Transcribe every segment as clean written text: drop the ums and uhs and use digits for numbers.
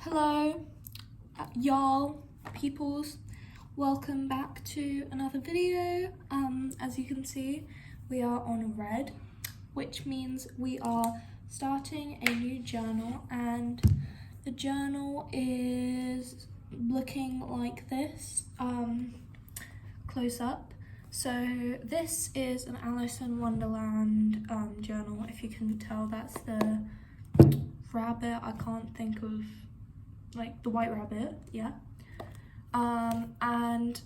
Hello, y'all, peoples. Welcome back to another video. As you can see, we are on red, which means we are starting a new journal, and the journal is looking like this, close up. So this is an Alice in Wonderland journal. If you can tell, that's the rabbit. I can't think of, like, the white rabbit, yeah. And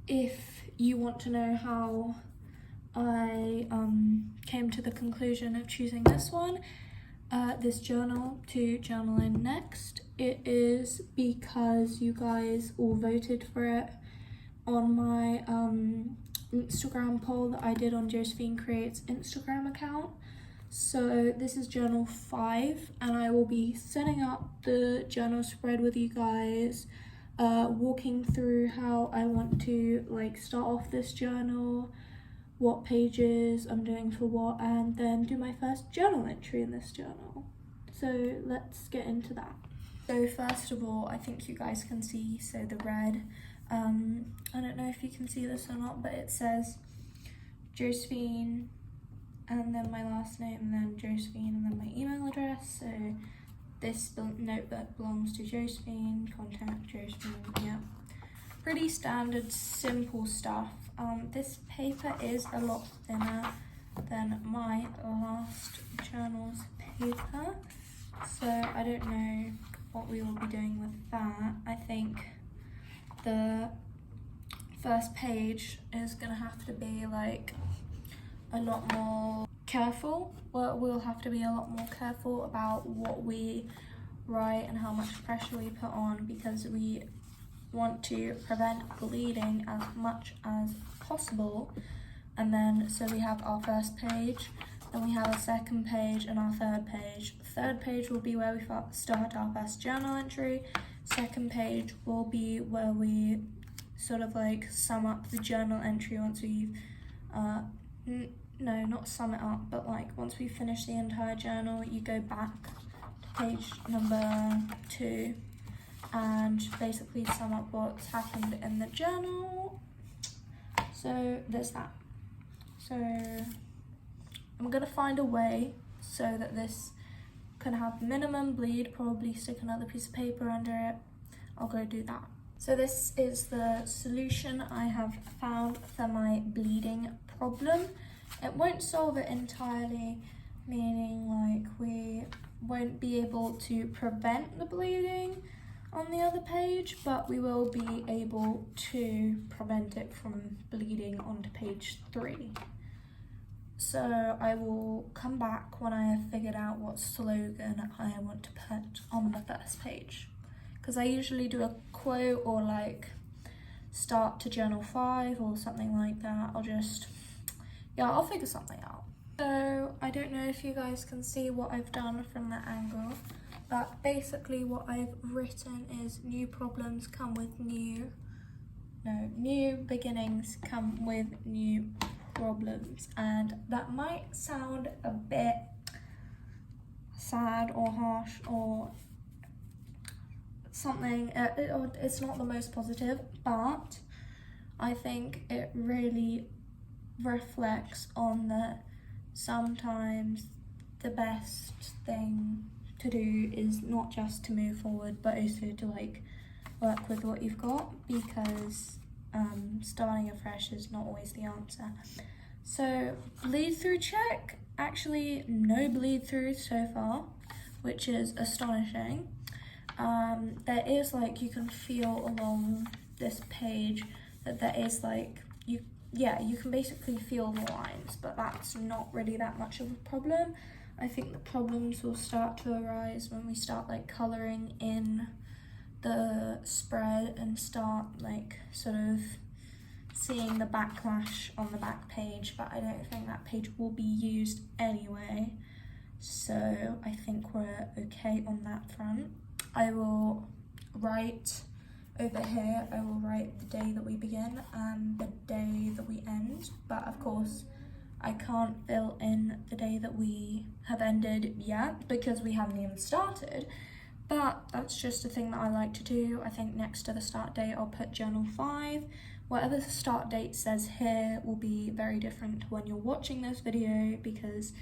if you want to know how I came to the conclusion of choosing this one, this journal to journal in next, it is because you guys all voted for it on my Instagram poll that I did on Josephine Creates Instagram account. So this is journal 5, and I will be setting up the journal spread with you guys, walking through how I want to start off this journal, what pages I'm doing for what, and then do my first journal entry in this journal. So let's get into that. So first of all, I think you guys can see, so the red, I don't know if you can see this or not, but it says Josephine, and then my last name, and then Josephine, and then my email address. So this notebook belongs to Josephine, contact Josephine, yeah. Pretty standard, simple stuff. This paper is a lot thinner than my last journal's paper, so I don't know what we will be doing with that. I think the first page is gonna have to be a lot more careful. Well, we'll have to be a lot more careful about what we write and how much pressure we put on, because we want to prevent bleeding as much as possible. And then so we have our first page, then we have a second page, and our third page. Third page will be where we start our first journal entry. Second page will be where we sort of sum up the journal entry once we've no, not sum it up, but once we finish the entire journal, you go back to page number 2 and basically sum up what's happened in the journal. So there's that. So I'm gonna find a way so that this can have minimum bleed, probably stick another piece of paper under it. I'll go do that. So this is the solution I have found for my bleeding problem. It won't solve it entirely, meaning we won't be able to prevent the bleeding on the other page, but we will be able to prevent it from bleeding onto page 3. So I will come back when I have figured out what slogan I want to put on the first page, because I usually do a quote or start to journal 5 or something like that. I'll figure something out. So I don't know if you guys can see what I've done from that angle, but basically what I've written is new problems come with new beginnings come with new problems. And that might sound a bit sad or harsh or something. It's not the most positive, but I think it really reflects on that sometimes the best thing to do is not just to move forward, but also to work with what you've got, because starting afresh is not always the answer. So bleed through check, actually no bleed through so far, which is astonishing. There is you can feel along this page that there is you can basically feel the lines, but that's not really that much of a problem. I think the problems will start to arise when we start colouring in the spread and start sort of seeing the backlash on the back page, but I don't think that page will be used anyway, so I think we're okay on that front. I will write over here, I will write the day that we begin and the day that we end, but of course I can't fill in the day that we have ended yet because we haven't even started. but that's just a thing that I like to do. I think next to the start date I'll put journal 5. Whatever the start date says here will be very different to when you're watching this video, because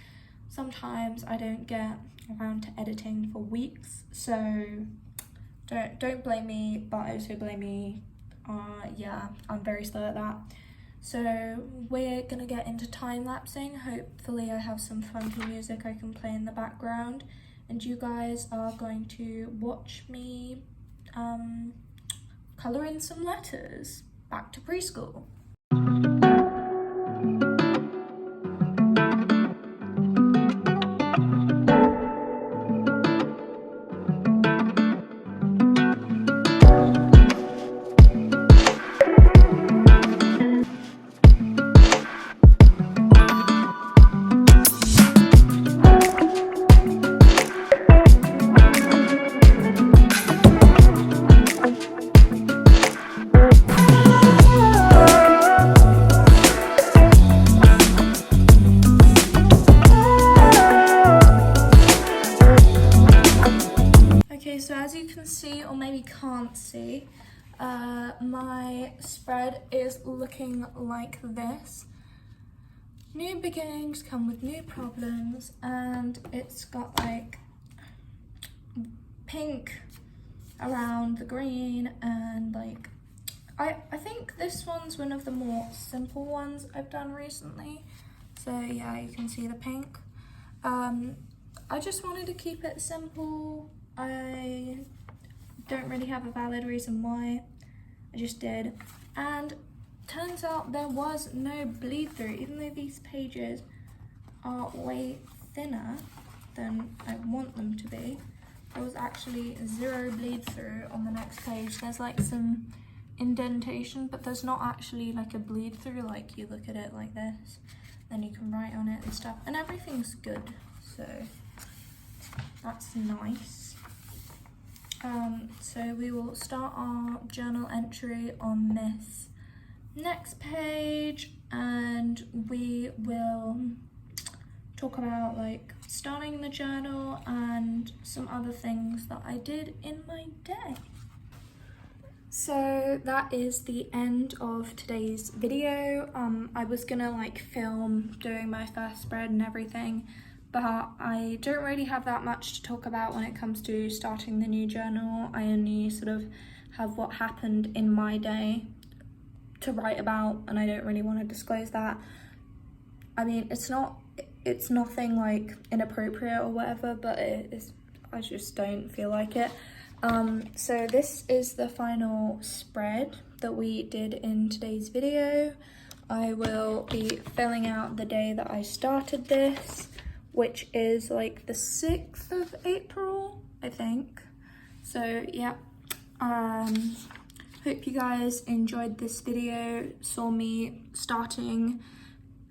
sometimes I don't get around to editing for weeks, so don't blame me, but also blame me. Yeah, I'm very slow at that. So we're gonna get into time lapsing. Hopefully I have some funky music I can play in the background, and you guys are going to watch me colour in some letters. Back to preschool. So as you can see, or maybe can't see, my spread is looking like this. New beginnings come with new problems, and it's got like pink around the green, and like I think this one's one of the more simple ones I've done recently. So yeah, you can see the pink. I just wanted to keep it simple. I don't really have a valid reason why, I just did. And turns out there was no bleed through, even though these pages are way thinner than I want them to be. There was actually 0 bleed through on the next page. There's like some indentation, but there's not actually like a bleed through. Like you look at it like this, then you can write on it and stuff, and everything's good, so that's nice. So we will start our journal entry on this next page, and we will talk about like starting the journal and some other things that I did in my day. So that is the end of today's video. I was gonna like film doing my first spread and everything, but I don't really have that much to talk about when it comes to starting the new journal. I only sort of have what happened in my day to write about, and I don't really want to disclose that. I mean, it's nothing like inappropriate or whatever, but I just don't feel like it. So this is the final spread that we did in today's video. I will be filling out the day that I started this, which is like the 6th of April, I think. So yeah, hope you guys enjoyed this video, saw me starting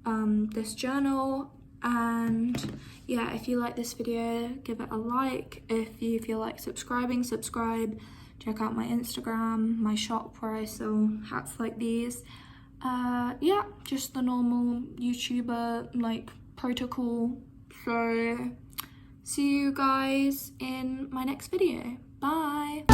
this journal, and yeah, if you like this video, give it a like. If you feel like subscribing, subscribe. Check out my Instagram, my shop where I sell hats like these. Yeah, just the normal YouTuber like protocol. So see you guys in my next video. Bye.